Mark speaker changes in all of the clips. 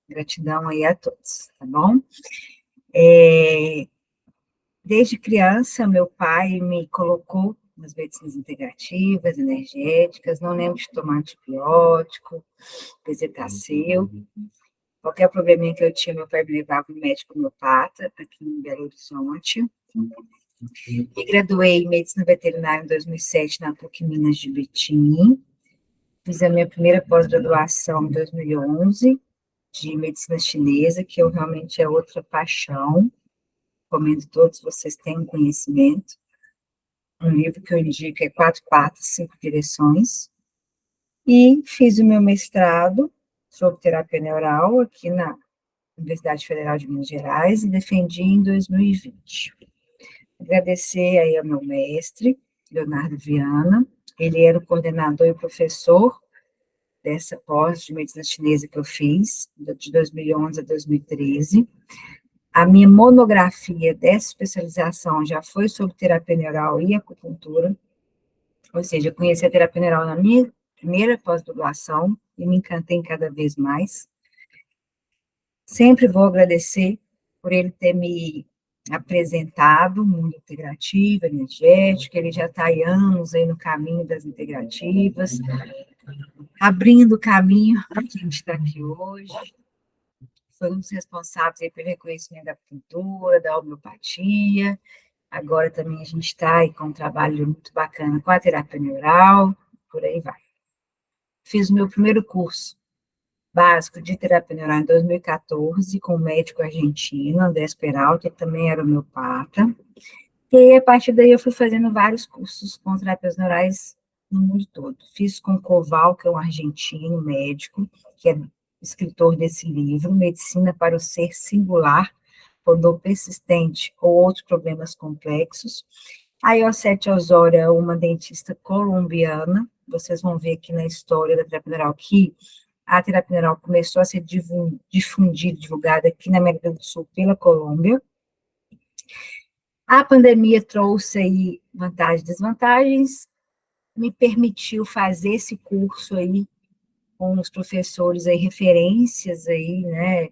Speaker 1: Gratidão aí a todos, tá bom? Desde criança, meu pai me colocou nas medicinas integrativas, energéticas, não lembro de tomar antibiótico, bezetacil. Qualquer probleminha que eu tinha, meu pai me levava no médico homeopata, aqui em Belo Horizonte. Me graduei em medicina veterinária em 2007 na PUC Minas de Betim. Fiz a minha primeira pós-graduação em 2011 de medicina chinesa, que eu realmente é outra paixão. Recomendo todos vocês tenham conhecimento. Um livro que eu indico é Quatro Patas, Cinco Direções. E fiz o meu mestrado sobre terapia neural aqui na Universidade Federal de Minas Gerais e defendi em 2020. Agradecer aí ao meu mestre, Leonardo Viana. Ele era o coordenador e o professor dessa pós de medicina chinesa que eu fiz, de 2011 a 2013. A minha monografia dessa especialização já foi sobre terapia neural e acupuntura, ou seja, eu conheci a terapia neural na minha primeira pós-graduação e me encantei cada vez mais. Sempre vou agradecer por ele ter me apresentado o mundo integrativo, energético, ele já está há anos aí no caminho das integrativas, abrindo o caminho para a gente estar aqui hoje. Foi um dos responsáveis aí pelo reconhecimento da acupuntura, da homeopatia. Agora também a gente está aí com um trabalho muito bacana com a terapia neural, por aí vai. Fiz o meu primeiro curso básico de terapia neural em 2014 com um médico argentino, Andrés Peralta, que também era homeopata. E aí, a partir daí eu fui fazendo vários cursos com terapias neurais no mundo todo. Fiz com Koval, que é um argentino médico, que é escritor desse livro, Medicina para o Ser Singular, por dor persistente ou outros problemas complexos. A Iosete Osório, uma dentista colombiana, vocês vão ver aqui na história da terapia neural que a terapia neural começou a ser difundida, divulgada aqui na América do Sul pela Colômbia. A pandemia trouxe aí vantagens e desvantagens, me permitiu fazer esse curso aí com os professores aí, referências aí, né,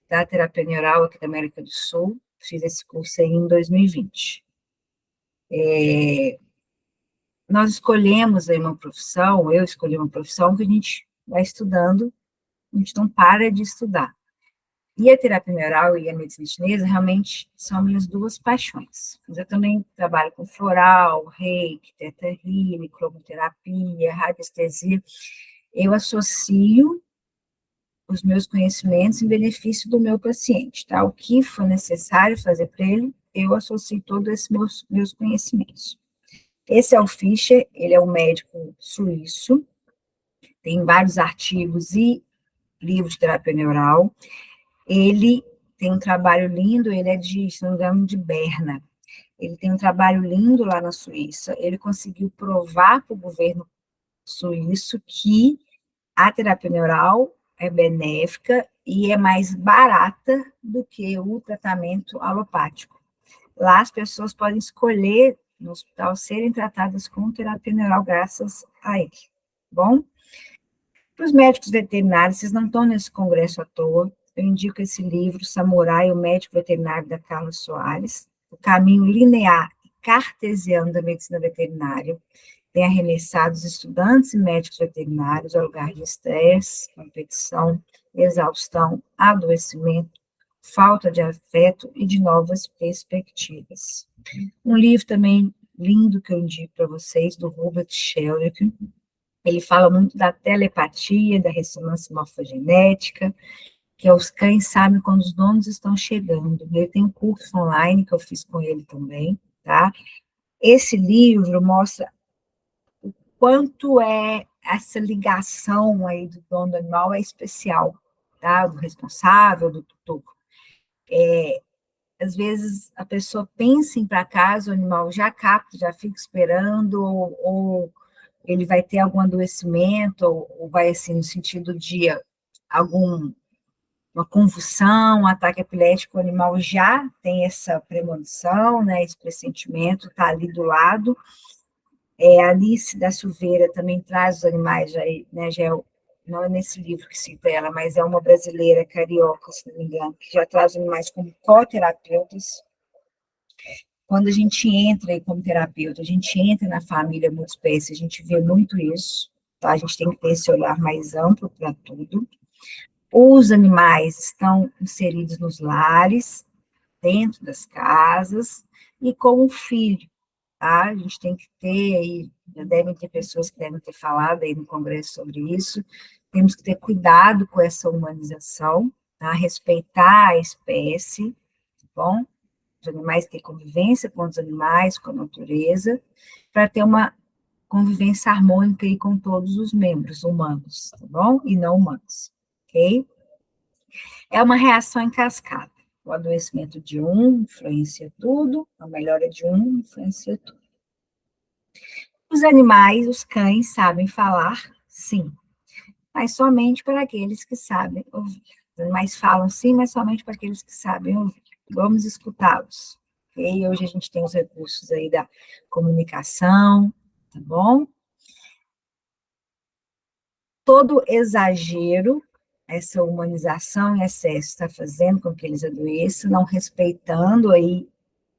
Speaker 1: da terapia neural aqui da América do Sul. Fiz esse curso aí em 2020. Nós escolhemos aí uma profissão, eu escolhi uma profissão que a gente vai estudando, a gente não para de estudar. E a terapia neural e a medicina chinesa realmente são minhas duas paixões. Mas eu também trabalho com floral, reiki, teta healing, cromoterapia, radiestesia. Eu associo os meus conhecimentos em benefício do meu paciente, tá? O que for necessário fazer para ele, eu associo todos esses meus conhecimentos. Esse é o Fischer, ele é um médico suíço, tem vários artigos e livros de terapia neural. Ele tem um trabalho lindo, ele é de, se não me engano, de Berna. Ele tem um trabalho lindo lá na Suíça. Ele conseguiu provar para o governo suíço que a terapia neural é benéfica e é mais barata do que o tratamento alopático. Lá as pessoas podem escolher no hospital serem tratadas com terapia neural graças a ele. Bom? Para os médicos veterinários, vocês não estão nesse congresso à toa. Eu indico esse livro, Samurai, o médico veterinário da Carla Soares, O Caminho Linear e Cartesiano da Medicina Veterinária. Tem arremessado os estudantes e médicos veterinários ao lugar de estresse, competição, exaustão, adoecimento, falta de afeto e de novas perspectivas. Um livro também lindo que eu indico para vocês, do Robert Sheldrake. Ele fala muito da telepatia, da ressonância morfogenética, que é os cães sabem quando os donos estão chegando. Ele tem um curso online que eu fiz com ele também, tá? Esse livro mostra o quanto é essa ligação aí do dono do animal é especial, tá? Do responsável, do tutor. Às vezes a pessoa pensa em ir para casa, o animal já capta, já fica esperando, ou ele vai ter algum adoecimento, ou vai, assim, no sentido de uma convulsão, um ataque epilético, o animal já tem essa premonição, né, esse pressentimento, está ali do lado. A Alice da Silveira também traz os animais, já, né, já é não é nesse livro que cita ela, mas é uma brasileira carioca, se não me engano, que já traz animais como coterapeutas. Quando a gente entra aí como terapeuta, a gente entra na família multiespécie, a gente vê muito isso, tá? A gente tem que ter esse olhar mais amplo para tudo. Os animais estão inseridos nos lares, dentro das casas, e como filho, tá? A gente tem que ter aí, já devem ter pessoas que devem ter falado aí no Congresso sobre isso, temos que ter cuidado com essa humanização, tá? Respeitar a espécie, tá bom? Os animais ter convivência com os animais, com a natureza, para ter uma convivência harmônica aí com todos os membros humanos, tá bom? E não humanos, ok? É uma reação em cascata. O adoecimento de um influencia tudo, a melhora de um influencia tudo. Os animais, os cães, sabem falar, sim, mas somente para aqueles que sabem ouvir. Os animais falam sim, mas somente para aqueles que sabem ouvir. Vamos escutá-los. Okay? Hoje a gente tem os recursos aí da comunicação, tá bom? Todo exagero, essa humanização em excesso está fazendo com que eles adoeçam, não respeitando aí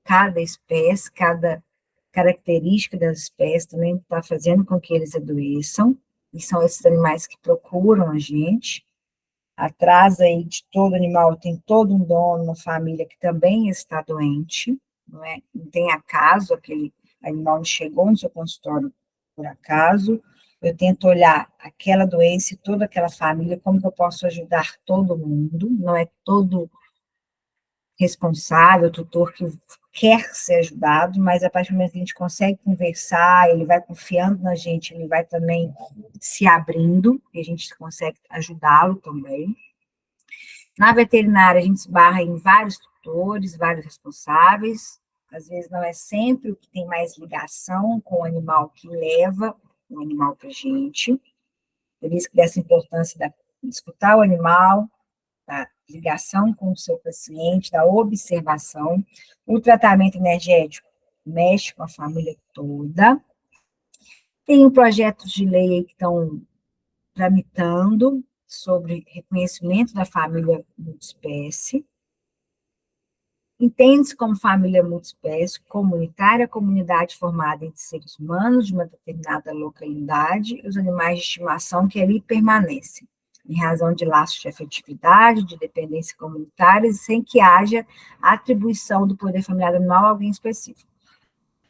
Speaker 1: cada espécie, cada característica das espécies também está fazendo com que eles adoeçam, e são esses animais que procuram a gente. Atrás aí de todo animal tem todo um dono, uma família que também está doente, não é? Não tem acaso, aquele animal não chegou no seu consultório por acaso. Eu tento olhar aquela doença e toda aquela família, como que eu posso ajudar todo mundo, não é todo responsável, tutor que quer ser ajudado, mas a partir do momento que a gente consegue conversar, ele vai confiando na gente, ele vai também se abrindo, e a gente consegue ajudá-lo também. Na veterinária, a gente esbarra em vários tutores, vários responsáveis, às vezes não é sempre o que tem mais ligação com o animal que leva o animal para a gente, por isso que dessa importância de escutar o animal, da ligação com o seu paciente, da observação. O tratamento energético mexe com a família toda. Tem projetos de lei que estão tramitando sobre reconhecimento da família multiespécie. Entende-se como família multiespécie comunitária, a comunidade formada entre seres humanos de uma determinada localidade e os animais de estimação que ali permanecem, em razão de laços de afetividade, de dependência comunitária, sem que haja atribuição do poder familiar do animal a alguém específico.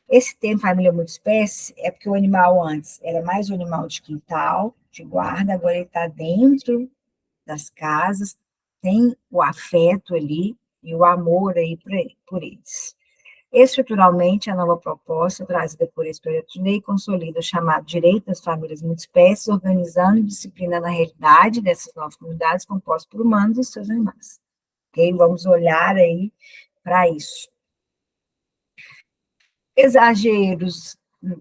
Speaker 1: Esse termo família multiespécie é porque o animal antes era mais um animal de quintal, de guarda, agora ele está dentro das casas, tem o afeto ali e o amor aí por eles. Estruturalmente, a nova proposta trazida por esse projeto de lei consolida o chamado direito das famílias multiespécies, organizando e disciplinando a realidade dessas novas comunidades compostas por humanos e seus animais. Ok? Vamos olhar aí para isso. Exageros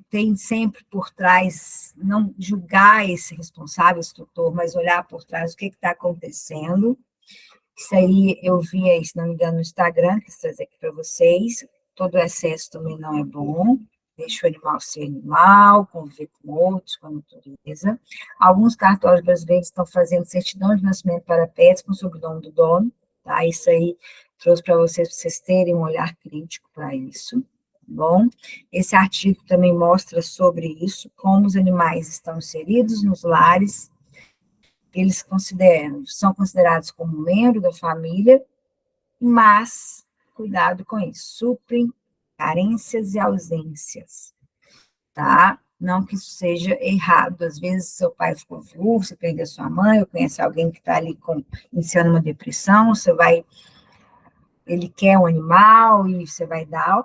Speaker 1: tem sempre por trás, não julgar esse responsável, esse tutor, mas olhar por trás o que está acontecendo. Isso aí eu vi aí, se não me engano, no Instagram, que trazer aqui para vocês. Todo excesso também não é bom. Deixa o animal ser animal, conviver com outros, com a natureza. Alguns cartórios brasileiros estão fazendo certidão de nascimento para pets com o sobrenome do dono. Tá? Isso aí trouxe para vocês terem um olhar crítico para isso. Bom, esse artigo também mostra sobre isso, como os animais estão inseridos nos lares, eles são considerados como membro da família, mas cuidado com isso, suprem carências e ausências, tá? Não que isso seja errado, às vezes seu pai ficou viúvo, você perdeu sua mãe, ou conhece alguém que está ali iniciando uma depressão, ele quer um animal e você vai dar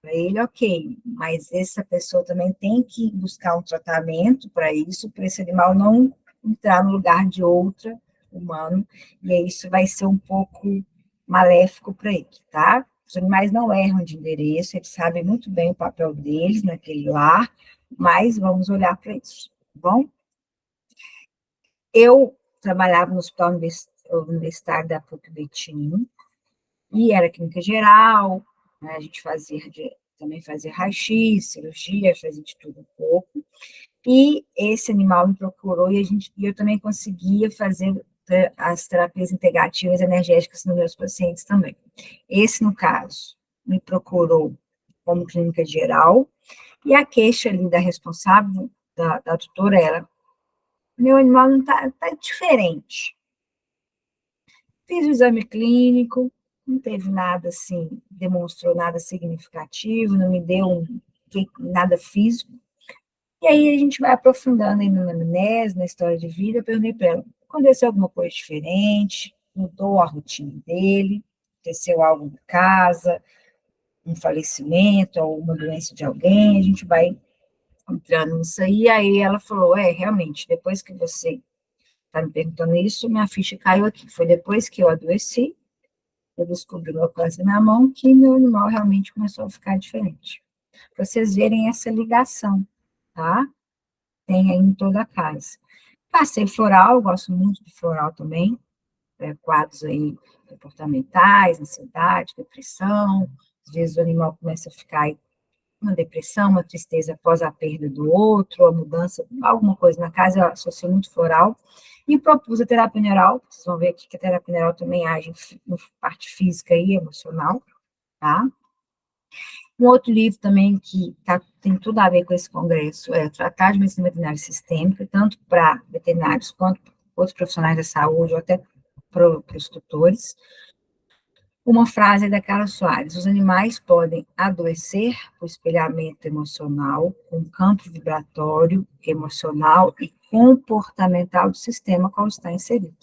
Speaker 1: para ele, ok, mas essa pessoa também tem que buscar um tratamento para isso, para esse animal não entrar no lugar de outro humano, e aí isso vai ser um pouco maléfico para ele, tá? Os animais não erram de endereço, eles sabem muito bem o papel deles naquele lar, mas vamos olhar para isso, tá bom? Eu trabalhava no Hospital Universitário da PUC Betim, e era clínica geral, né, a gente fazia também fazia raio-x, cirurgia, fazia de tudo um pouco. E esse animal me procurou e eu também conseguia fazer as terapias integrativas energéticas nos meus pacientes também. Esse, no caso, me procurou como clínica geral, e a queixa ali da responsável, da tutora, era: meu animal não tá diferente. Fiz o exame clínico, não teve nada assim, demonstrou nada significativo, não me deu nada físico. E aí a gente vai aprofundando aí na anamnese, na história de vida. Eu perguntei para ela: aconteceu alguma coisa diferente? Mudou a rotina dele? Aconteceu algo em casa? Um falecimento ou uma doença de alguém? A gente vai entrando nisso aí. Aí ela falou: realmente, depois que você está me perguntando isso, minha ficha caiu aqui. Foi depois que eu adoeci, eu descobri meu câncer na mão, que meu animal realmente começou a ficar diferente. Para vocês verem essa ligação, tá? Tem aí em toda a casa. Passei floral, gosto muito de floral também, quadros aí comportamentais, ansiedade, depressão. Às vezes o animal começa a ficar aí uma depressão, uma tristeza após a perda do outro, a mudança, alguma coisa na casa. Eu associo muito floral. E propus a terapia neural. Vocês vão ver aqui que a terapia neural também age na parte física e emocional, tá? Um outro livro também que tem tudo a ver com esse congresso é o Tratado de Medicina Veterinária Sistêmica, tanto para veterinários quanto para outros profissionais da saúde, ou até para os tutores. Uma frase da Carla Soares: os animais podem adoecer por espelhamento emocional, com campo vibratório, emocional e comportamental do sistema qual está inserido.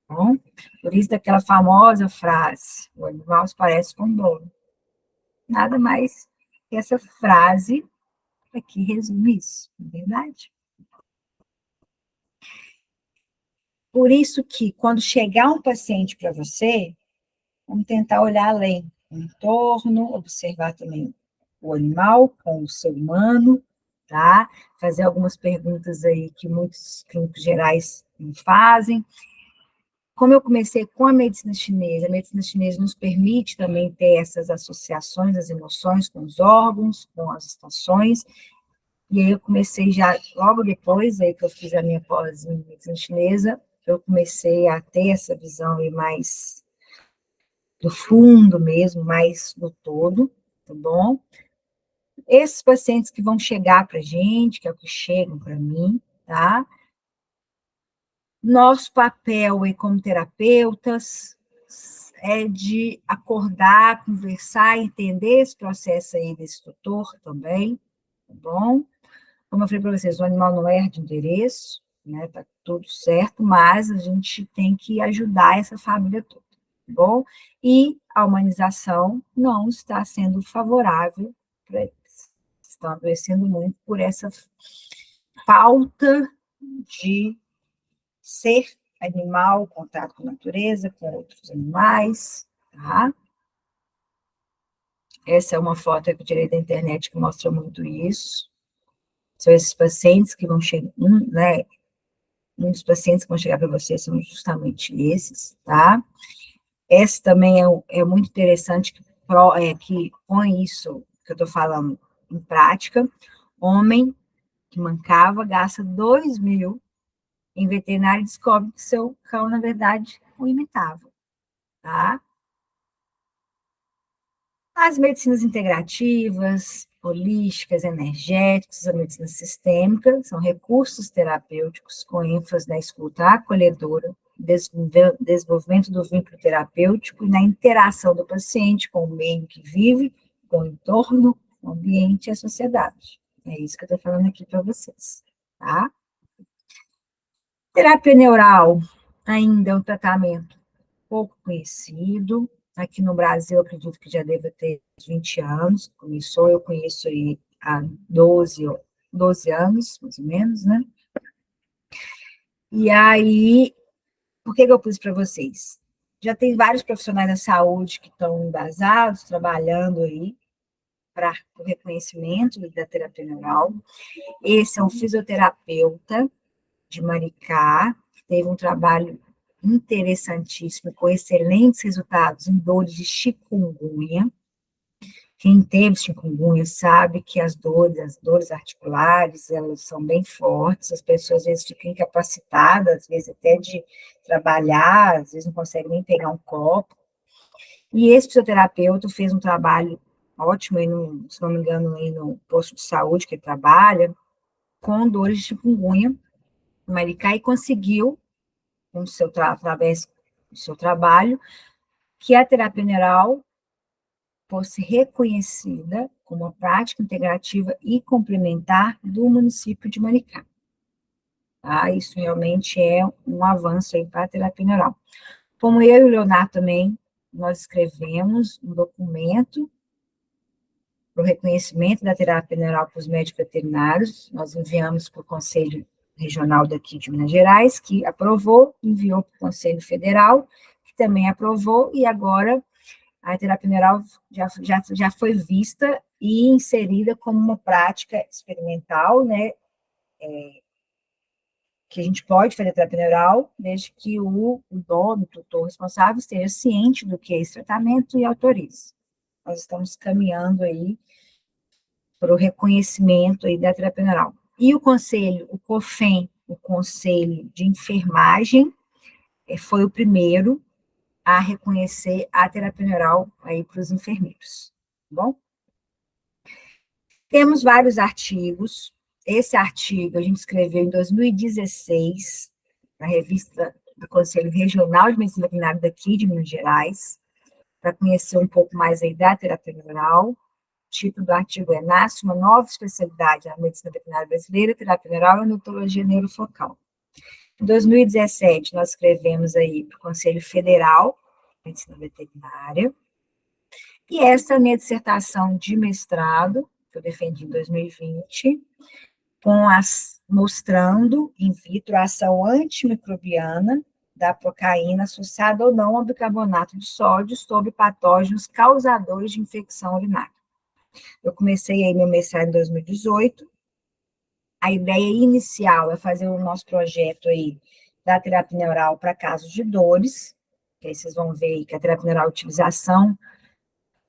Speaker 1: Bom, por isso daquela famosa frase: o animal se parece com o dono. Nada mais que essa frase aqui resume isso, não é verdade? Por isso que, quando chegar um paciente para você, vamos tentar olhar além, o entorno, observar também o animal com o ser humano, tá? Fazer algumas perguntas aí que muitos clínicos gerais não fazem. Como eu comecei com a medicina chinesa nos permite também ter essas associações das emoções com os órgãos, com as estações. E aí eu comecei já, logo depois aí que eu fiz a minha pós em medicina chinesa, eu comecei a ter essa visão aí mais do fundo mesmo, mais do todo, tá bom? Esses pacientes que vão chegar para a gente, que é o que chegam para mim, tá? Nosso papel aí como terapeutas é de acordar, conversar, entender esse processo aí desse tutor também, tá bom? Como eu falei para vocês, o animal não erra de endereço, né? Tá tudo certo, mas a gente tem que ajudar essa família toda, tá bom? E a humanização não está sendo favorável para eles. Estão adoecendo muito por essa falta de ser animal, contato com a natureza, com outros animais, tá? Essa é uma foto que eu tirei da internet que mostra muito isso. São esses pacientes que vão chegar, né? Muitos pacientes que vão chegar para você são justamente esses, tá? Esse também é muito interessante que põe isso que eu estou falando em prática. Homem que mancava gasta 2.000 em veterinário e descobre que seu cão, na verdade, o imitava, tá? As medicinas integrativas, holísticas, energéticas, a medicina sistêmica, são recursos terapêuticos com ênfase na escuta acolhedora, desenvolvimento do vínculo terapêutico e na interação do paciente com o meio que vive, com o entorno, o ambiente e a sociedade. É isso que eu estou falando aqui para vocês, tá? Terapia neural ainda é um tratamento pouco conhecido. Aqui no Brasil, acredito que já deva ter 20 anos, começou, eu conheço aí há 12 anos, mais ou menos, né? E aí, por que eu pus para vocês? Já tem vários profissionais da saúde que estão embasados, trabalhando aí para o reconhecimento da terapia neural. Esse é um fisioterapeuta de Maricá, que teve um trabalho interessantíssimo, com excelentes resultados em dores de chikungunya. Quem teve chikungunya sabe que as dores articulares, elas são bem fortes, as pessoas às vezes ficam incapacitadas, às vezes até de trabalhar, às vezes não conseguem nem pegar um copo. E esse fisioterapeuta fez um trabalho ótimo, aí se não me engano, aí no posto de saúde que ele trabalha, com dores de chikungunya, Maricá, e conseguiu, através do seu trabalho, que a terapia neural fosse reconhecida como uma prática integrativa e complementar do município de Maricá. Tá? Isso realmente é um avanço aí para a terapia neural. Como eu e o Leonardo também, nós escrevemos um documento para o reconhecimento da terapia neural para os médicos veterinários, nós enviamos para o Conselho Regional daqui de Minas Gerais, que aprovou, enviou para o Conselho Federal, que também aprovou, e agora a terapia neural já foi vista e inserida como uma prática experimental, né, que a gente pode fazer terapia neural, desde que o dono, o tutor responsável, esteja ciente do que é esse tratamento e autorize. Nós estamos caminhando aí para o reconhecimento aí da terapia neural. E o conselho, o COFEN, o Conselho de Enfermagem, foi o primeiro a reconhecer a terapia neural aí para os enfermeiros, tá bom? Temos vários artigos. Esse artigo a gente escreveu em 2016, na revista do Conselho Regional de Medicina Veterinária daqui de Minas Gerais, para conhecer um pouco mais aí da terapia neural. O título do artigo é Nasce uma nova especialidade na medicina veterinária brasileira, terapia neural e neurologia neurofocal. Em 2017, nós escrevemos aí para o Conselho Federal de Medicina Veterinária, e essa é a minha dissertação de mestrado, que eu defendi em 2020, mostrando in vitro a ação antimicrobiana da apocaína associada ou não ao bicarbonato de sódio sobre patógenos causadores de infecção urinária. Eu comecei aí meu mestrado em 2018. A ideia inicial é fazer o nosso projeto aí da terapia neural para casos de dores, que aí vocês vão ver aí que a terapia neural utilização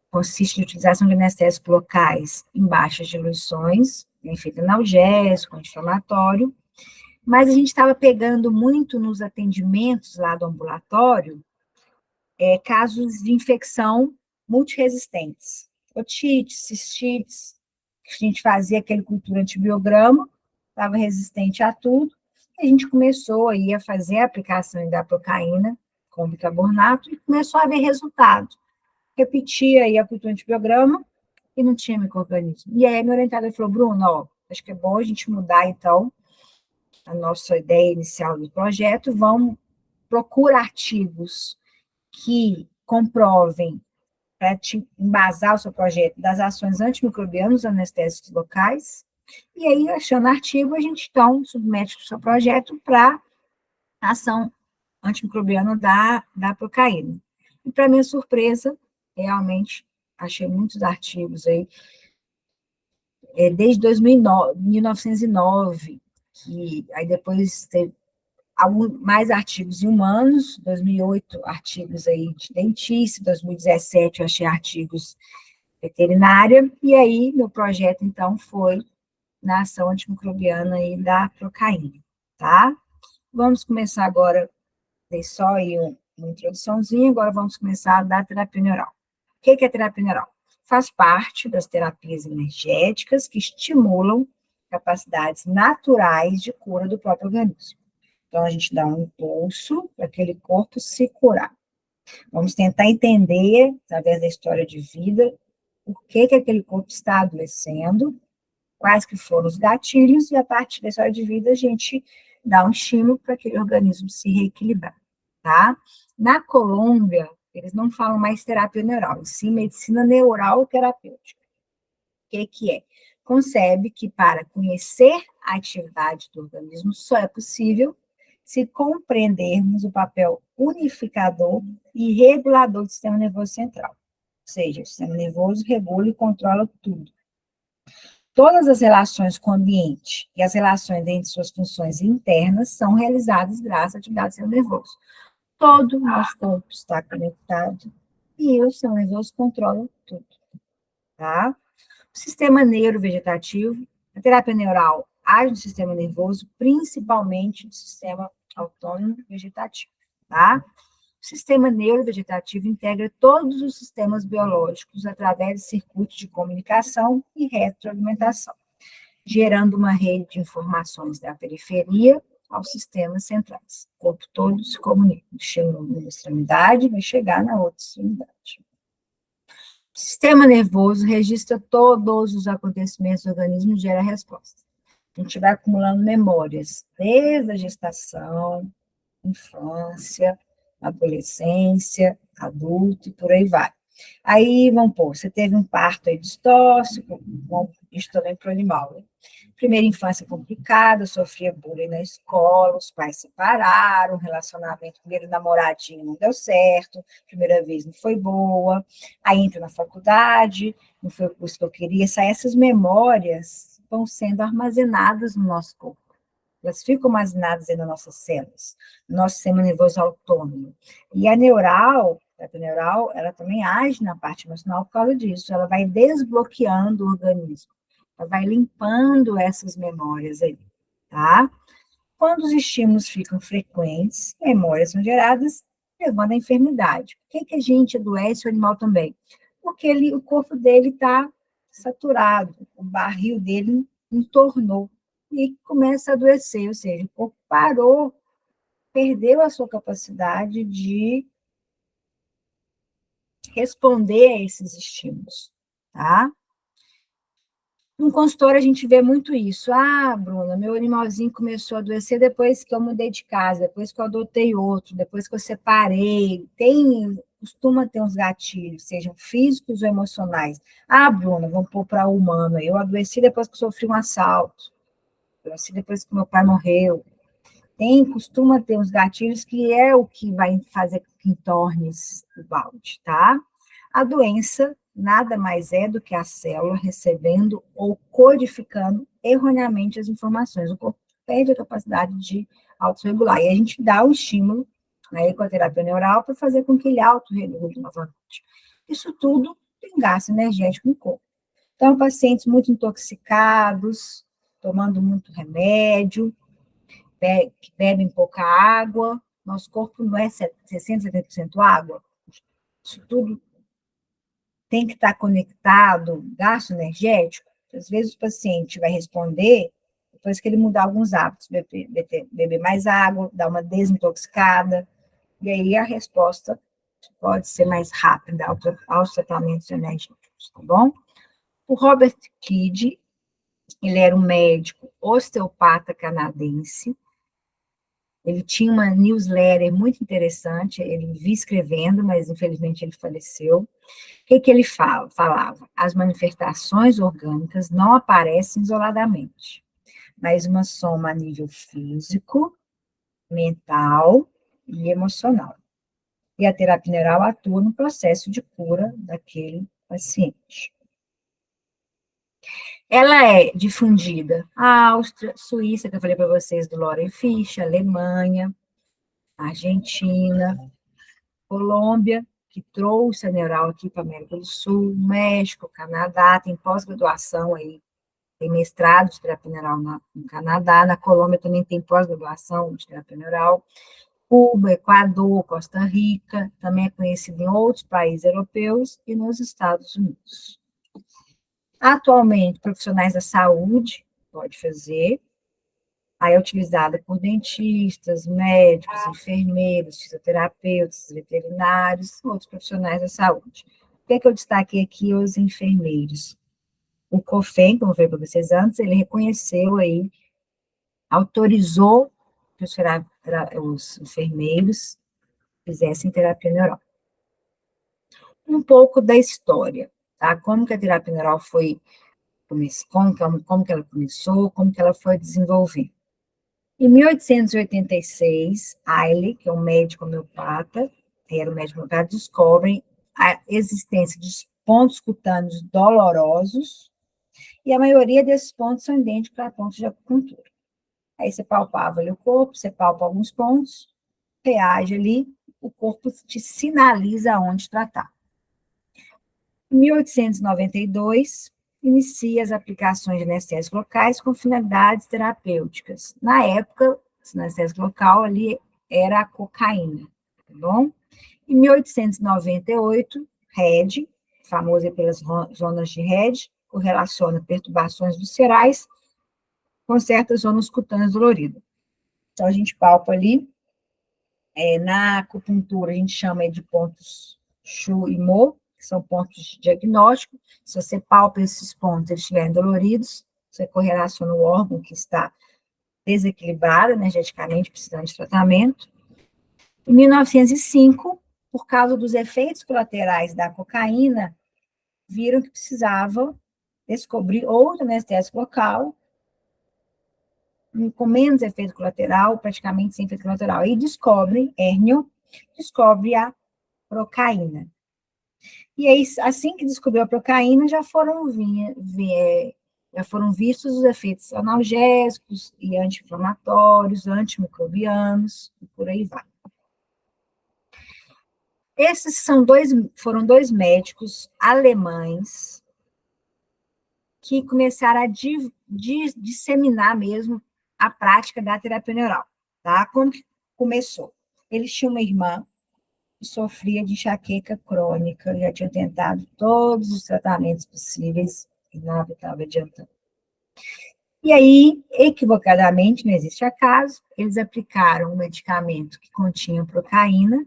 Speaker 1: consiste em utilização de anestésicos locais em baixas diluições, efeito analgésico, anti-inflamatório, mas a gente estava pegando muito nos atendimentos lá do ambulatório, casos de infecção multiresistentes, otites, cistites, a gente fazia aquele cultura antibiograma, estava resistente a tudo, e a gente começou aí a fazer a aplicação da apocaína com bicarbonato e começou a ver resultado. Repetia aí a cultura antibiograma e não tinha micro-organismo. E aí a minha orientadora falou, Bruno, ó, acho que é bom a gente mudar, então, a nossa ideia inicial do projeto, vamos procurar artigos que comprovem, para embasar o seu projeto, das ações antimicrobianas anestésicos locais, e aí, achando artigo, a gente, então, submete o seu projeto para ação antimicrobiana da apocaína. E, para minha surpresa, realmente, achei muitos artigos aí, desde 1909, que aí depois teve mais artigos em humanos, 2008 artigos aí de dentista, 2017 eu achei artigos veterinária, e aí meu projeto então foi na ação antimicrobiana aí da apocaína, tá? Vamos começar agora, dei só aí uma introduçãozinha, agora vamos começar da terapia neural. O que é terapia neural? Faz parte das terapias energéticas que estimulam capacidades naturais de cura do próprio organismo. Então, a gente dá um impulso para aquele corpo se curar. Vamos tentar entender, através da história de vida, por que aquele corpo está adoecendo, quais que foram os gatilhos, e a partir da história de vida a gente dá um estímulo para aquele organismo se reequilibrar, tá? Na Colômbia, eles não falam mais terapia neural, e sim medicina neural terapêutica. O que é? Concebe que para conhecer a atividade do organismo só é possível se compreendermos o papel unificador e regulador do sistema nervoso central. Ou seja, o sistema nervoso regula e controla tudo. Todas as relações com o ambiente e as relações entre suas funções internas são realizadas graças à atividade do sistema nervoso. Todo o nosso corpo está conectado e o sistema nervoso controla tudo. tá? O sistema neurovegetativo, a terapia neural age no sistema nervoso, principalmente no sistema autônomo vegetativo, tá? O sistema neurovegetativo integra todos os sistemas biológicos através de circuitos de comunicação e retroalimentação, gerando uma rede de informações da periferia aos sistemas centrais. O corpo todo se comunica. Chega numa extremidade, vai chegar na outra extremidade. O sistema nervoso registra todos os acontecimentos do organismo e gera resposta. A gente vai acumulando memórias desde a gestação, infância, adolescência, adulto e por aí vai. Aí, vamos pôr, você teve um parto aí distóxico, isso também para o animal, né? Primeira infância complicada, sofria bullying na escola, os pais separaram, o relacionamento, primeiro namoradinho não deu certo, primeira vez não foi boa, aí entra na faculdade, não foi o curso que eu queria, essas memórias vão sendo armazenadas no nosso corpo. Elas ficam armazenadas nas nossas células, no nosso sistema nervoso autônomo. E a neural, ela também age na parte emocional por causa disso. Ela vai desbloqueando o organismo. Ela vai limpando essas memórias aí, tá? Quando os estímulos ficam frequentes, memórias são geradas, levando à enfermidade. Por que a gente adoece o animal também? Porque o corpo dele está saturado, o barril dele entornou e começa a adoecer, ou seja, o corpo parou, perdeu a sua capacidade de responder a esses estímulos, tá? No consultório a gente vê muito isso. Ah, Bruna, meu animalzinho começou a adoecer depois que eu mudei de casa, depois que eu adotei outro, depois que eu separei. Costuma ter uns gatilhos, sejam físicos ou emocionais. Ah, Bruna, vamos pôr para humano. Eu adoeci depois que eu sofri um assalto. Eu adoeci depois que meu pai morreu. Costuma ter uns gatilhos que é o que vai fazer com que torne o balde, tá? A doença nada mais é do que a célula recebendo ou codificando erroneamente as informações. O corpo perde a capacidade de autorregular. E a gente dá um estímulo na ecoterapia neural para fazer com que ele autorregule novamente. Isso tudo tem gasto energético no corpo. Então, pacientes muito intoxicados, tomando muito remédio, que bebem pouca água, nosso corpo não é 60%, 70% água. Isso tudo tem que estar conectado, gasto energético. Às vezes o paciente vai responder depois que ele mudar alguns hábitos, beber mais água, dar uma desintoxicada, e aí a resposta pode ser mais rápida aos tratamentos energéticos, tá bom? O Robert Kidd, ele era um médico osteopata canadense. Ele tinha uma newsletter muito interessante, ele vivia escrevendo, mas infelizmente ele faleceu. O que ele falava? As manifestações orgânicas não aparecem isoladamente, mas uma soma a nível físico, mental e emocional. E a terapia neural atua no processo de cura daquele paciente. Ela é difundida na Áustria, Suíça, que eu falei para vocês, do Loren Fischer, Alemanha, Argentina, Colômbia, que trouxe a neural aqui para a América do Sul, México, Canadá, tem pós-graduação aí, tem mestrado de terapia neural no Canadá, na Colômbia também tem pós-graduação de terapia neural, Cuba, Equador, Costa Rica, também é conhecido em outros países europeus e nos Estados Unidos. Atualmente, profissionais da saúde pode fazer, aí é utilizada por dentistas, médicos, enfermeiros, fisioterapeutas, veterinários, outros profissionais da saúde. O que eu destaquei aqui? Os enfermeiros. O COFEN, como eu falei para vocês antes, ele reconheceu aí, autorizou que os enfermeiros fizessem terapia neural. Um pouco da história, tá? Como que a terapia neural foi, como que ela começou, como que ela foi desenvolvendo. Em 1886, Eiley, que é um médico homeopata, era um médico homeopata, descobre a existência de pontos cutâneos dolorosos, e a maioria desses pontos são idênticos a pontos de acupuntura. Aí você palpava ali o corpo, você palpa alguns pontos, reage ali, o corpo te sinaliza onde tratar. Em 1892, inicia as aplicações de anestésicos locais com finalidades terapêuticas. Na época, o anestésico local ali era a cocaína, tá bom? Em 1898, RED, famosa pelas zonas de RED, correlaciona perturbações viscerais com certas zonas cutâneas doloridas. Então, a gente palpa ali, na acupuntura, a gente chama de pontos Chu e Mo, que são pontos de diagnóstico. Se você palpa esses pontos, eles estiverem doloridos, você correlaciona o órgão que está desequilibrado energeticamente, precisando de tratamento. Em 1905, por causa dos efeitos colaterais da cocaína, viram que precisavam descobrir outro anestésico local, com menos efeito colateral, praticamente sem efeito colateral. E descobre, Hernio, descobre a procaína. E aí, assim que descobriu a procaína, já foram vistos os efeitos analgésicos e anti-inflamatórios, antimicrobianos, e por aí vai. Esses foram dois médicos alemães que começaram a disseminar mesmo a prática da terapia neural, tá? Como que começou? Eles tinham uma irmã que sofria de enxaqueca crônica, já tinha tentado todos os tratamentos possíveis e nada estava adiantando. E aí, equivocadamente, não existe acaso, eles aplicaram um medicamento que continha procaína,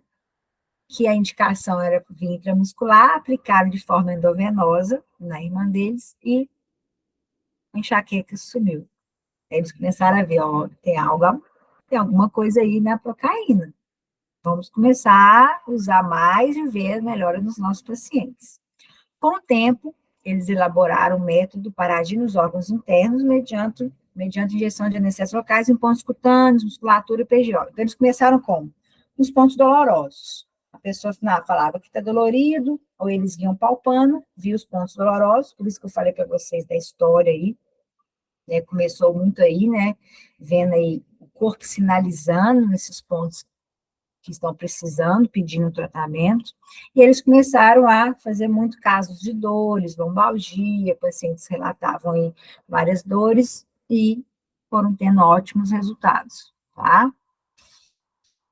Speaker 1: que a indicação era via intramuscular, aplicaram de forma endovenosa na irmã deles e a enxaqueca sumiu. Aí eles começaram a ver, ó, tem alguma coisa aí na procaína. Vamos começar a usar mais e ver a melhora nos nossos pacientes. Com o tempo, eles elaboraram um método para agir nos órgãos internos mediante injeção de anestésicos locais em pontos cutâneos, musculatura e PGO. Então, eles começaram como? Nos pontos dolorosos. A pessoa falava que está dolorido, ou eles iam palpando, via os pontos dolorosos, por isso que eu falei para vocês da história aí, né, começou muito aí, né, vendo aí o corpo sinalizando nesses pontos que estão precisando, pedindo tratamento, e eles começaram a fazer muito casos de dores, lombalgia, pacientes relatavam aí várias dores e foram tendo ótimos resultados, tá?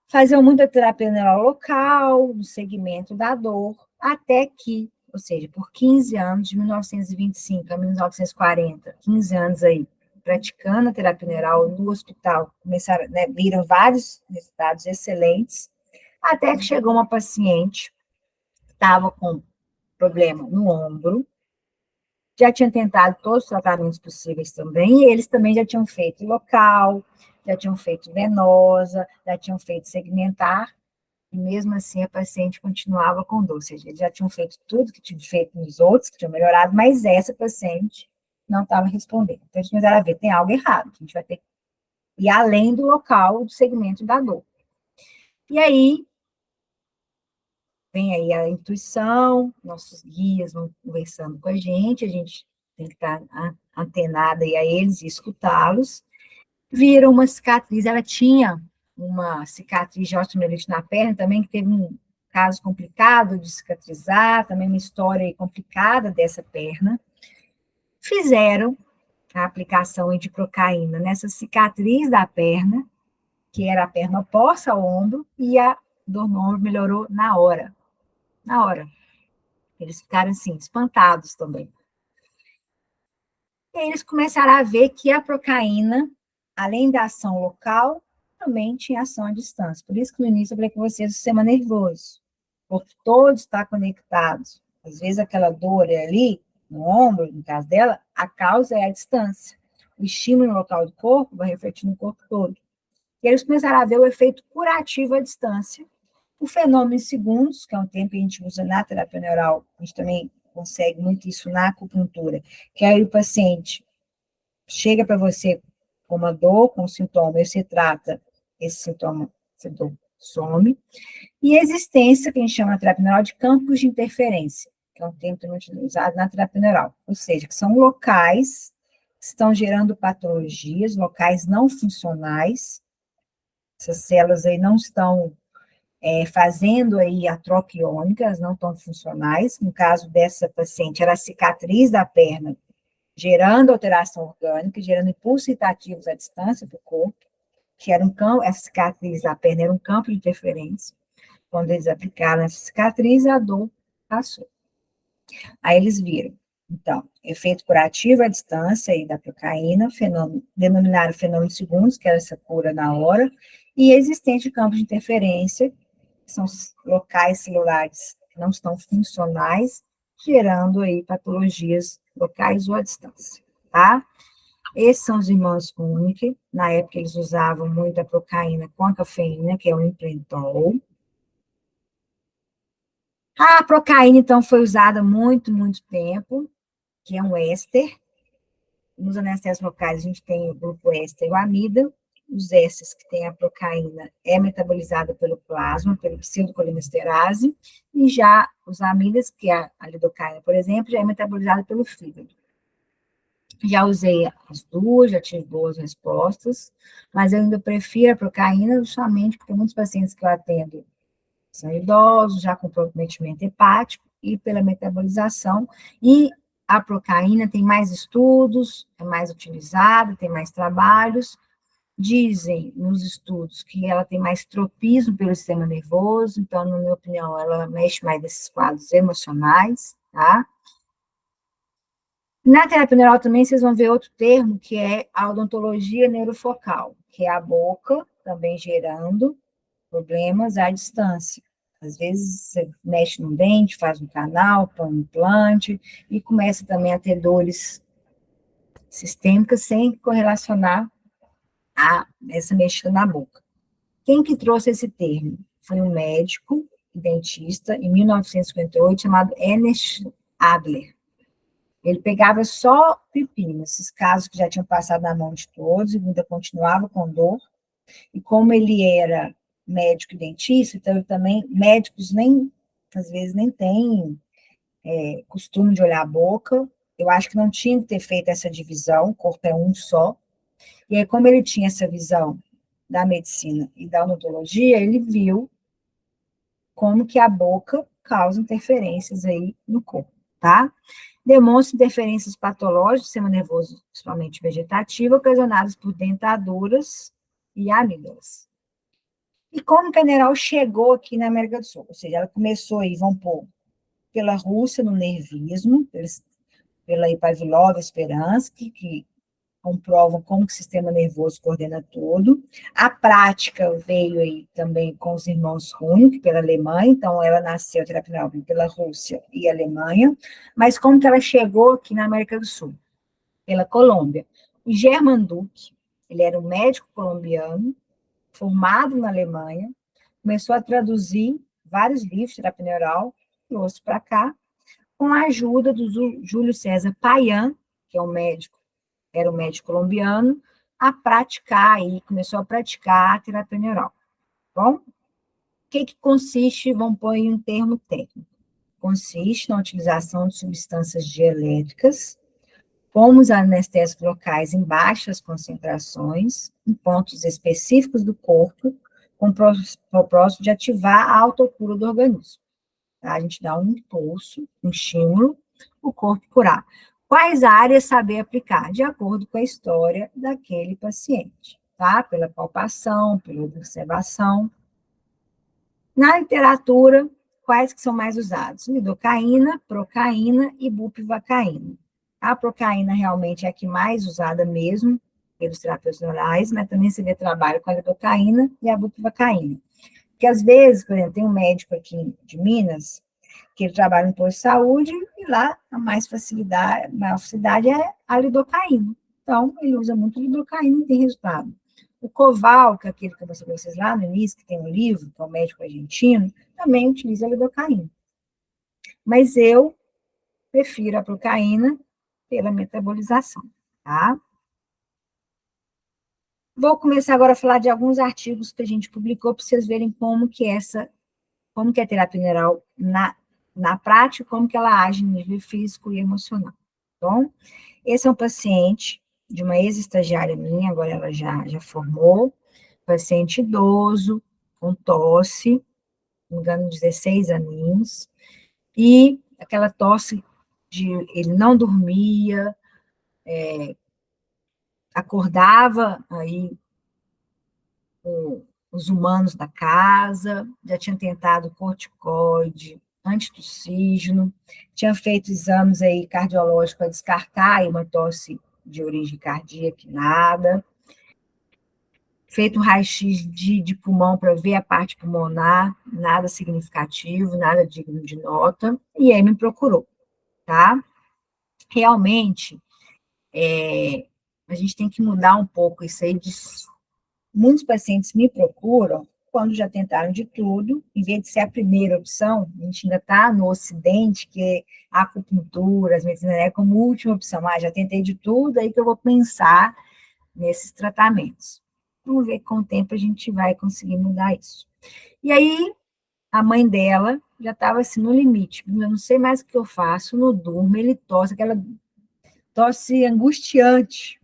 Speaker 1: Faziam muita terapia neural local, no segmento da dor, até que, ou seja, por 15 anos, de 1925 a 1940, 15 anos aí, praticando a terapia neural no hospital, começaram, né, viram vários resultados excelentes, até que chegou uma paciente, estava com problema no ombro, já tinha tentado todos os tratamentos possíveis também, e eles também já tinham feito local, já tinham feito venosa, já tinham feito segmentar, e mesmo assim a paciente continuava com dor, ou seja, eles já tinham feito tudo que tinham feito nos outros, que tinham melhorado, mas essa paciente não estava respondendo. Então, a gente começaram a ver, tem algo errado, a gente vai ter que ir além do local, do segmento da dor. E aí, vem aí a intuição, nossos guias vão conversando com a gente tem que estar antenada aí a eles e escutá-los. Viram uma cicatriz, ela tinha uma cicatriz de osteomielite na perna também, que teve um caso complicado de cicatrizar, também uma história complicada dessa perna. Fizeram a aplicação de procaína nessa cicatriz da perna, que era a perna oposta ao ombro, e a dor no ombro melhorou na hora. Na hora. Eles ficaram, assim, espantados também. E aí eles começaram a ver que a procaína, além da ação local, também tinha ação à distância. Por isso que no início eu falei com vocês, o sistema nervoso, porque todo está conectado. Às vezes aquela dor é ali, no ombro, no caso dela, a causa é a distância. O estímulo no local do corpo vai refletir no corpo todo. E eles começaram a ver o efeito curativo à distância. O fenômeno em segundos, que é um tempo que a gente usa na terapia neural, a gente também consegue muito isso na acupuntura, que aí o paciente chega para você com uma dor, com um sintoma, e você trata esse sintoma, essa dor some, e a existência, que a gente chama na terapia neural de campos de interferência, que é um termo também utilizado na terapia neural, ou seja, que são locais que estão gerando patologias, locais não funcionais, essas células aí não estão fazendo aí a troca iônica, elas não estão funcionais. No caso dessa paciente, era a cicatriz da perna, gerando alteração orgânica, gerando impulsos irritativos à distância do corpo, que era um campo, essa cicatriz da perna era um campo de interferência. Quando eles aplicaram essa cicatriz, a dor passou. Aí eles viram, então, efeito curativo à distância aí da procaína, denominaram fenômeno segundos, que era essa cura na hora, e existente de campos de interferência, que são locais celulares que não estão funcionais, gerando aí patologias locais ou à distância, tá? Esses são os irmãos Runke. Na época eles usavam muito a procaína com a cafeína, que é o imprentol. A procaína, então, foi usada muito, muito tempo, que é um éster. Nos anestésicos locais, a gente tem o grupo éster e o amida. Os ésteres que tem a procaína é metabolizada pelo plasma, pelo pseudocolinestease, e já os amidas, que é a lidocaína, por exemplo, já é metabolizada pelo fígado. Já usei as duas, já tive boas respostas, mas eu ainda prefiro a procaína justamente porque muitos pacientes que eu atendo são idosos, já com comprometimento hepático e pela metabolização, e a procaína tem mais estudos, é mais utilizada, tem mais trabalhos. Dizem nos estudos que ela tem mais tropismo pelo sistema nervoso, então, na minha opinião, ela mexe mais nesses quadros emocionais, tá? Na terapia neural também vocês vão ver outro termo, que é a odontologia neurofocal, que é a boca também gerando problemas à distância. Às vezes você mexe no dente, faz um canal, põe um implante, e começa também a ter dores sistêmicas sem correlacionar a essa mexida na boca. Quem que trouxe esse termo? Foi um médico, dentista, em 1958, chamado Ernest Adler. Ele pegava só pepino, esses casos que já tinham passado na mão de todos, e ainda continuava com dor. E como ele era médico e dentista, então ele também, médicos nem, às vezes, nem têm costume de olhar a boca. Eu acho que não tinha que ter feito essa divisão, o corpo é um só. E aí, como ele tinha essa visão da medicina e da odontologia, ele viu como que a boca causa interferências aí no corpo, tá? Demonstra interferências patológicas do sistema nervoso, principalmente vegetativo, ocasionadas por dentaduras e amígdalas. E como que a Neural chegou aqui na América do Sul? Ou seja, ela começou aí, vamos pôr, pela Rússia, no nervismo, pela Pavlov e Speransky, que comprovam como que o sistema nervoso coordena tudo. A prática veio aí também com os irmãos Runke, pela Alemanha, então ela nasceu, terapia neural, pela Rússia e Alemanha, mas como que ela chegou aqui na América do Sul? Pela Colômbia. O German Duke, ele era um médico colombiano, formado na Alemanha, começou a traduzir vários livros de terapia neural, trouxe para cá, com a ajuda do Júlio César Payan, que é um médico, era um médico colombiano, a praticar, e começou a praticar a terapia neural. Bom, o que consiste, vamos pôr em um termo técnico, consiste na utilização de substâncias dielétricas, como os anestésicos locais em baixas concentrações, em pontos específicos do corpo, com o propósito de ativar a autocura do organismo. Tá? A gente dá um impulso, um estímulo, o corpo curar. Quais áreas saber aplicar? De acordo com a história daquele paciente, tá? Pela palpação, pela observação. Na literatura, quais que são mais usados? Lidocaína, procaína e bupivacaína. A procaína realmente é a que mais usada mesmo pelos terapeutas neurais, mas também se vê trabalho com a lidocaína e a bupivacaína. Porque às vezes, por exemplo, tem um médico aqui de Minas, que ele trabalha em posto de saúde, e lá a maior facilidade é a lidocaína. Então, ele usa muito lidocaína e tem resultado. O Koval, que é aquele que eu mostrei para vocês lá no início, que tem um livro, que é um médico argentino, também utiliza a lidocaína. Mas eu prefiro a procaína pela metabolização, tá? Vou começar agora a falar de alguns artigos que a gente publicou para vocês verem como que é a terapia neural na prática, como que ela age no nível físico e emocional. Bom, esse é um paciente de uma ex-estagiária minha, agora ela já formou, paciente idoso, com tosse, não me engano, 16 aninhos, e aquela tosse ele não dormia, acordava aí os humanos da casa, já tinha tentado corticoide, antitussígeno, tinha feito exames aí cardiológicos para descartar aí uma tosse de origem cardíaca, nada, feito um raio-x de pulmão para ver a parte pulmonar, nada significativo, nada digno de nota, e aí me procurou, tá? Realmente, a gente tem que mudar um pouco isso aí. Muitos pacientes me procuram quando já tentaram de tudo, em vez de ser a primeira opção, a gente ainda está no Ocidente, que é a acupuntura, as medicinas é como última opção. Já tentei de tudo, aí que eu vou pensar nesses tratamentos. Vamos ver que com o tempo a gente vai conseguir mudar isso. E aí, a mãe dela já estava assim no limite. Eu não sei mais o que eu faço, não durmo, ele tosse, aquela tosse angustiante.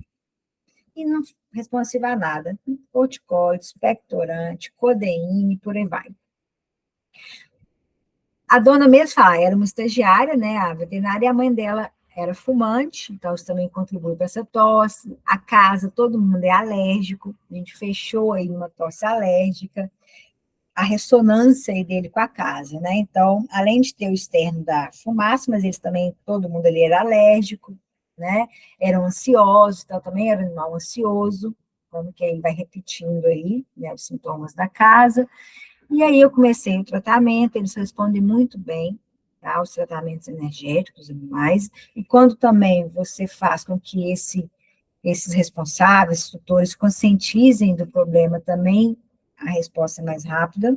Speaker 1: E não responsiva a nada. Corticoide, expectorante, codeína, por aí vai. A dona mesmo fala, era uma estagiária, né, a veterinária, e a mãe dela era fumante, então isso também contribui para essa tosse. A casa, todo mundo é alérgico, a gente fechou aí uma tosse alérgica, a ressonância aí dele com a casa, né? Então, além de ter o externo da fumaça, mas eles também, todo mundo ali era alérgico, né? Eram ansiosos, então também era um animal ansioso, como que aí vai repetindo aí, né, os sintomas da casa. E aí eu comecei o tratamento, eles respondem muito bem, tá? Os tratamentos energéticos e animais, e quando também você faz com que esses responsáveis, tutores, conscientizem do problema também, a resposta é mais rápida.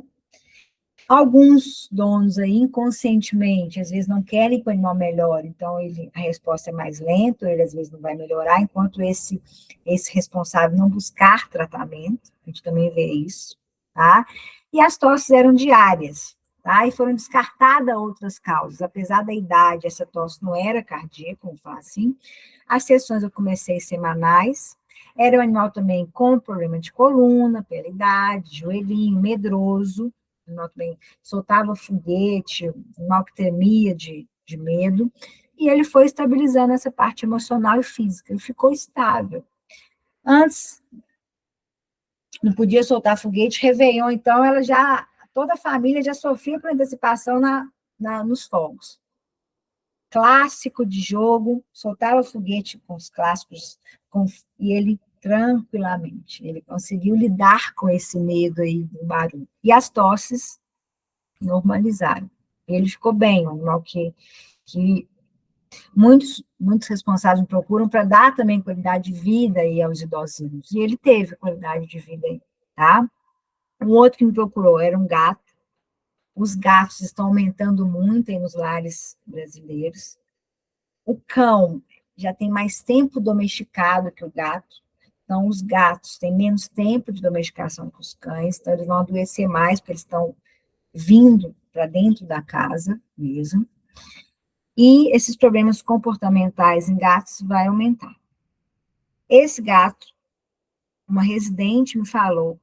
Speaker 1: Alguns donos aí, inconscientemente, às vezes não querem que o animal melhore, então a resposta é mais lenta, ele às vezes não vai melhorar, enquanto esse responsável não buscar tratamento, a gente também vê isso, tá? E as tosses eram diárias, tá? E foram descartadas outras causas, apesar da idade, essa tosse não era cardíaca, vamos falar assim. As sessões eu comecei semanais, era um animal também com problema de coluna, pela idade, joelhinho, medroso, o animal também soltava foguete, o animal que tremia de medo, e ele foi estabilizando essa parte emocional e física, ele ficou estável. Antes, não podia soltar foguete, Réveillon, então toda a família já sofria com antecipação nos fogos. Clássico de jogo, soltava foguete com os clássicos, e ele tranquilamente, ele conseguiu lidar com esse medo aí do barulho. E as tosses normalizaram. Ele ficou bem, um animal que muitos responsáveis me procuram para dar também qualidade de vida aí aos idosinhos. E ele teve qualidade de vida aí, tá? Um outro que me procurou era um gato. Os gatos estão aumentando muito aí nos lares brasileiros. O cão já tem mais tempo domesticado que o gato. Então, os gatos têm menos tempo de domesticação que os cães, então eles vão adoecer mais, porque eles estão vindo para dentro da casa mesmo. E esses problemas comportamentais em gatos vai aumentar. Esse gato, uma residente me falou,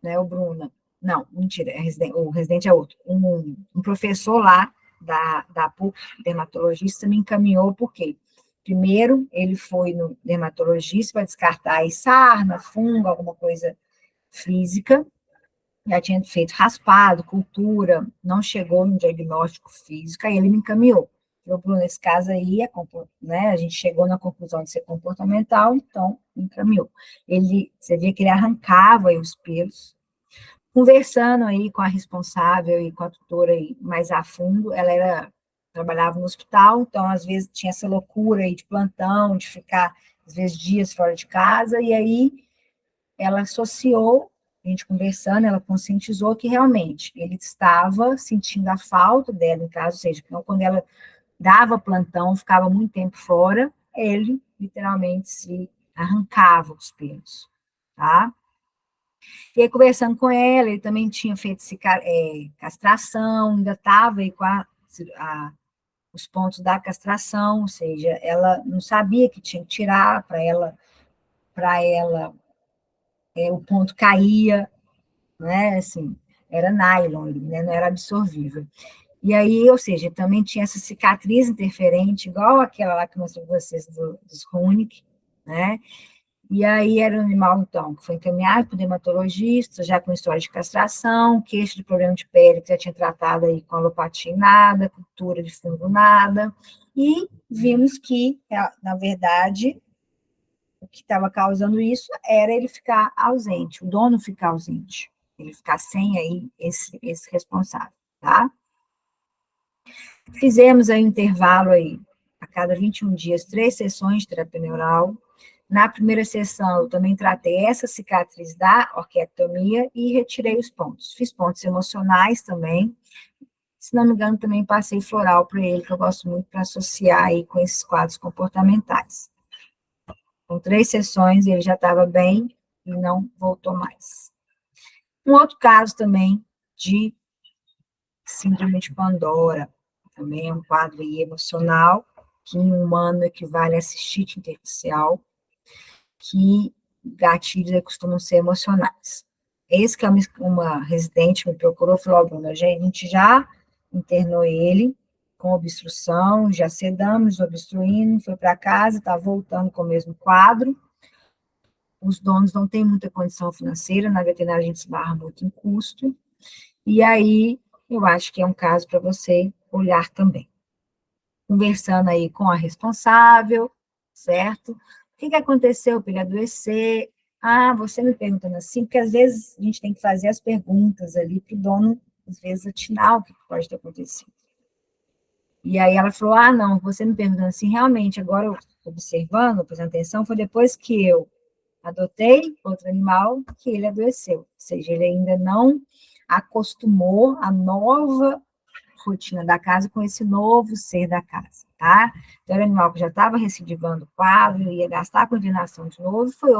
Speaker 1: né, o Bruna, não, mentira, o residente é outro, um professor lá da PUC, dermatologista, me encaminhou, por quê? Primeiro, ele foi no dermatologista para descartar aí sarna, fungo, alguma coisa física, já tinha feito raspado, cultura, não chegou no diagnóstico físico, aí ele me encaminhou. Eu, Bruno, nesse caso aí, né, a gente chegou na conclusão de ser comportamental, então me encaminhou. Você via que ele arrancava aí os pelos, conversando aí com a responsável e com a tutora aí mais a fundo, trabalhava no hospital, então às vezes tinha essa loucura aí de plantão, de ficar às vezes dias fora de casa, e aí ela associou, a gente conversando, ela conscientizou que realmente ele estava sentindo a falta dela em casa, ou seja, quando ela dava plantão, ficava muito tempo fora, ele literalmente se arrancava os pelos, tá? E aí, conversando com ela, ele também tinha feito castração, ainda estava aí com os pontos da castração, ou seja, ela não sabia que tinha que tirar, para ela o ponto caía, né, assim, era nylon, né? Não era absorvível. E aí, ou seja, também tinha essa cicatriz interferente, igual aquela lá que eu mostrei para vocês dos Runic, né? E aí era um animal, então, que foi encaminhado para o dermatologista, já com história de castração, queixa de problema de pele, que já tinha tratado aí com alopatia nada, cultura de fungo nada, e vimos que, na verdade, o que estava causando isso era ele ficar ausente, o dono ficar ausente, ele ficar sem aí esse responsável, tá? Fizemos aí um intervalo aí, a cada 21 dias, 3 sessões de terapia neural. Na primeira sessão, eu também tratei essa cicatriz da orquiectomia e retirei os pontos. Fiz pontos emocionais também. Se não me engano, também passei floral para ele, que eu gosto muito para associar aí com esses quadros comportamentais. Com 3 sessões, ele já estava bem e não voltou mais. Um outro caso também de síndrome de Pandora, também é um quadro emocional, que em humano equivale a cistite intersticial, que gatilhos costumam ser emocionais. Esse que uma residente me procurou, falou, Bruna, a gente já internou ele com obstrução, já sedamos, obstruindo, foi para casa, está voltando com o mesmo quadro. Os donos não têm muita condição financeira, na veterinária a gente esbarra muito em custo, e aí eu acho que é um caso para você olhar também. Conversando aí com a responsável, certo? O que aconteceu para ele adoecer? Ah, você me perguntando assim, porque às vezes a gente tem que fazer as perguntas ali para o dono, às vezes, atinar o que pode ter acontecido. E aí ela falou, ah, não, você me perguntando assim, realmente, agora eu observando, prestando atenção, foi depois que eu adotei outro animal que ele adoeceu. Ou seja, ele ainda não acostumou a nova rotina da casa com esse novo ser da casa, tá? Então, era um animal que já estava recidivando o quadro, ia gastar a coordenação de novo, foi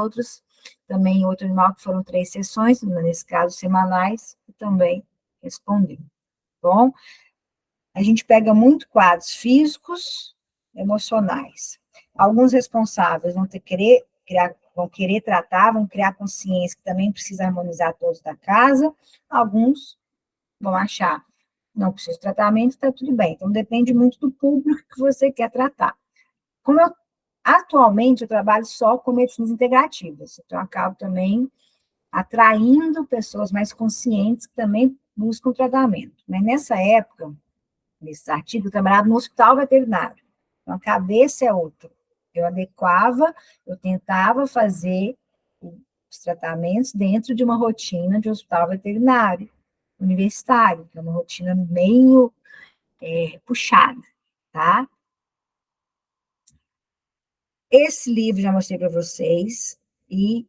Speaker 1: também outro animal que foram 3 sessões, nesse caso, semanais, e também respondeu. Bom, a gente pega muito quadros físicos, emocionais. Alguns responsáveis vão querer tratar, vão criar consciência que também precisa harmonizar todos da casa, alguns vão achar não precisa de tratamento, está tudo bem. Então, depende muito do público que você quer tratar. Atualmente, eu trabalho só com medicinas integrativas, então eu acabo também atraindo pessoas mais conscientes que também buscam tratamento. Mas nessa época, nesse artigo, eu trabalhava no hospital veterinário. Então, a cabeça é outra. Eu tentava fazer os tratamentos dentro de uma rotina de hospital veterinário universitário, que é uma rotina meio puxada, tá? Esse livro já mostrei para vocês e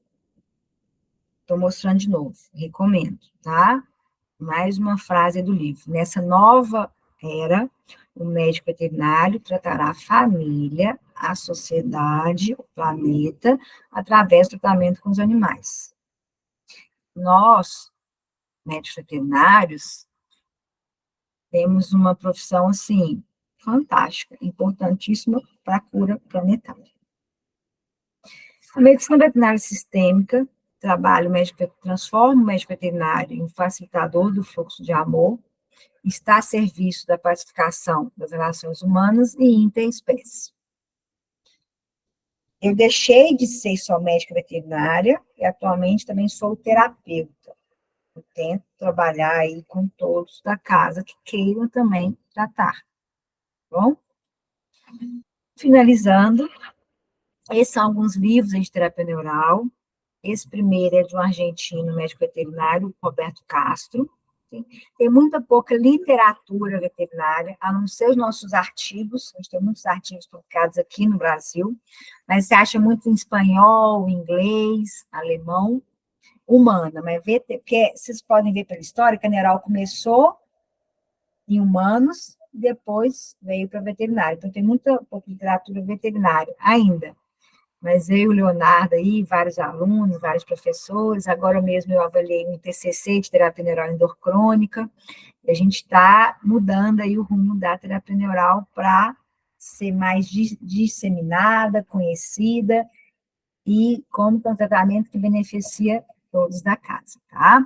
Speaker 1: estou mostrando de novo, recomendo, tá? Mais uma frase do livro. Nessa nova era, o médico veterinário tratará a família, a sociedade, o planeta, através do tratamento com os animais. Nós, médicos veterinários, temos uma profissão, assim, fantástica, importantíssima para a cura planetária. A medicina veterinária sistêmica transforma o médico veterinário em um facilitador do fluxo de amor, está a serviço da pacificação das relações humanas e interespécie. Eu deixei de ser só médica veterinária e atualmente também sou terapeuta. Eu tento trabalhar aí com todos da casa que queiram também tratar. Bom? Finalizando, esses são alguns livros de terapia neural. Esse primeiro é de um argentino médico veterinário, Roberto Castro. Tem muita pouca literatura veterinária, a não ser os nossos artigos, a gente tem muitos artigos publicados aqui no Brasil, mas você acha muito em espanhol, inglês, alemão, humana, mas porque vocês podem ver pela história que a neural começou em humanos, depois veio para veterinário. Então, tem muita pouca literatura veterinária ainda. Mas eu, o Leonardo, aí, vários alunos, vários professores, agora mesmo eu avaliei um TCC de terapia neural em dor crônica, e a gente está mudando aí o rumo da terapia neural para ser mais disseminada, conhecida, e como um tratamento que beneficia todos da casa, tá?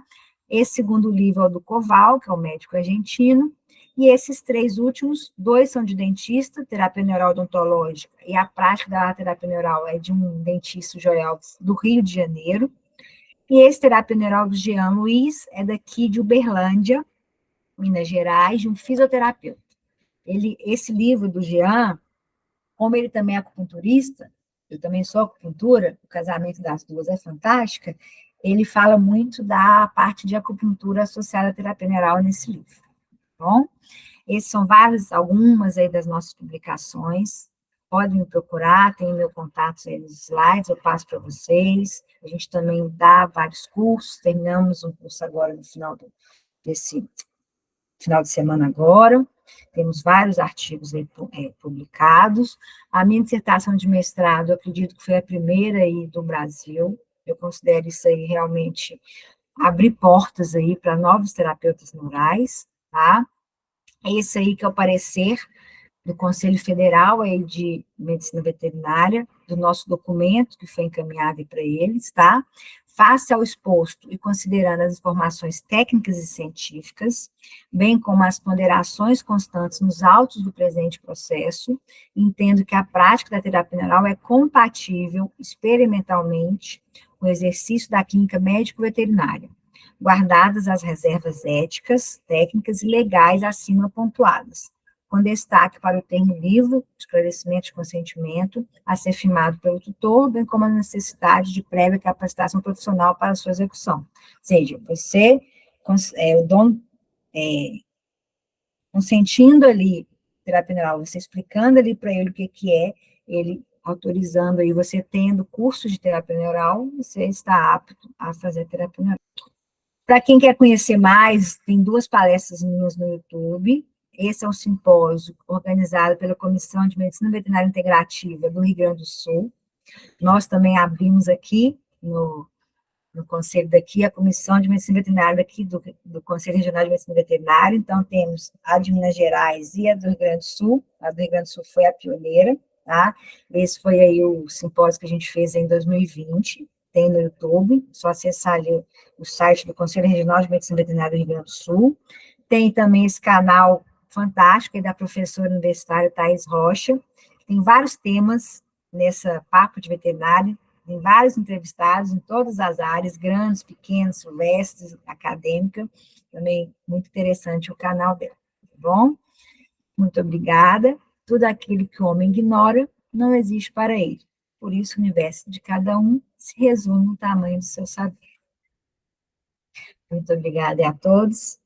Speaker 1: Esse segundo livro é o do Koval, que é o médico argentino, e esses 3 últimos, 2 são de dentista, terapia neural odontológica, e a prática da terapia neural é de um dentista, Joel Alves, do Rio de Janeiro, e esse terapia neural do Jean Luiz é daqui de Uberlândia, Minas Gerais, de um fisioterapeuta. Esse livro do Jean, como ele também é acupunturista, eu também sou acupuntura, o casamento das duas é fantástica, ele fala muito da parte de acupuntura associada à terapia neural nesse livro, tá bom? Esses são algumas aí das nossas publicações, podem me procurar, tem meu contato aí nos slides, eu passo para vocês, a gente também dá vários cursos, terminamos um curso agora no desse final de semana agora, temos vários artigos aí, publicados. A minha dissertação de mestrado, eu acredito que foi a primeira aí do Brasil, eu considero isso aí realmente abrir portas aí para novos terapeutas neurais, tá? Esse aí que é o parecer do Conselho Federal aí de Medicina Veterinária, do nosso documento, que foi encaminhado para eles, tá? Face ao exposto e considerando as informações técnicas e científicas, bem como as ponderações constantes nos autos do presente processo, entendo que a prática da terapia neural é compatível experimentalmente com o exercício da clínica médico-veterinária, guardadas as reservas éticas, técnicas e legais acima pontuadas, com destaque para o termo livre, esclarecimento de consentimento, a ser firmado pelo tutor, bem como a necessidade de prévia capacitação profissional para sua execução. Ou seja, você, o dono, consentindo ali, terapia neural, você explicando ali para ele o que é, ele autorizando aí, você tendo curso de terapia neural, você está apto a fazer terapia neural. Para quem quer conhecer mais, tem 2 palestras minhas no YouTube. Esse é um simpósio organizado pela Comissão de Medicina Veterinária Integrativa do Rio Grande do Sul. Nós também abrimos aqui, no conselho daqui, a Comissão de Medicina Veterinária daqui do Conselho Regional de Medicina Veterinária. Então, temos a de Minas Gerais e a do Rio Grande do Sul. A do Rio Grande do Sul foi a pioneira, tá? Esse foi aí o simpósio que a gente fez em 2020. Tem no YouTube, só acessar ali o site do Conselho Regional de Medicina Veterinária do Rio Grande do Sul. Tem também esse canal fantástico da professora universitária Thais Rocha, tem vários temas nessa Papo de Veterinário, tem vários entrevistados em todas as áreas, grandes, pequenos, silvestres, acadêmica, também muito interessante o canal dela, tá bom? Muito obrigada. Tudo aquilo que o homem ignora não existe para ele. Por isso, o universo de cada um se resume no tamanho do seu saber. Muito obrigada a todos.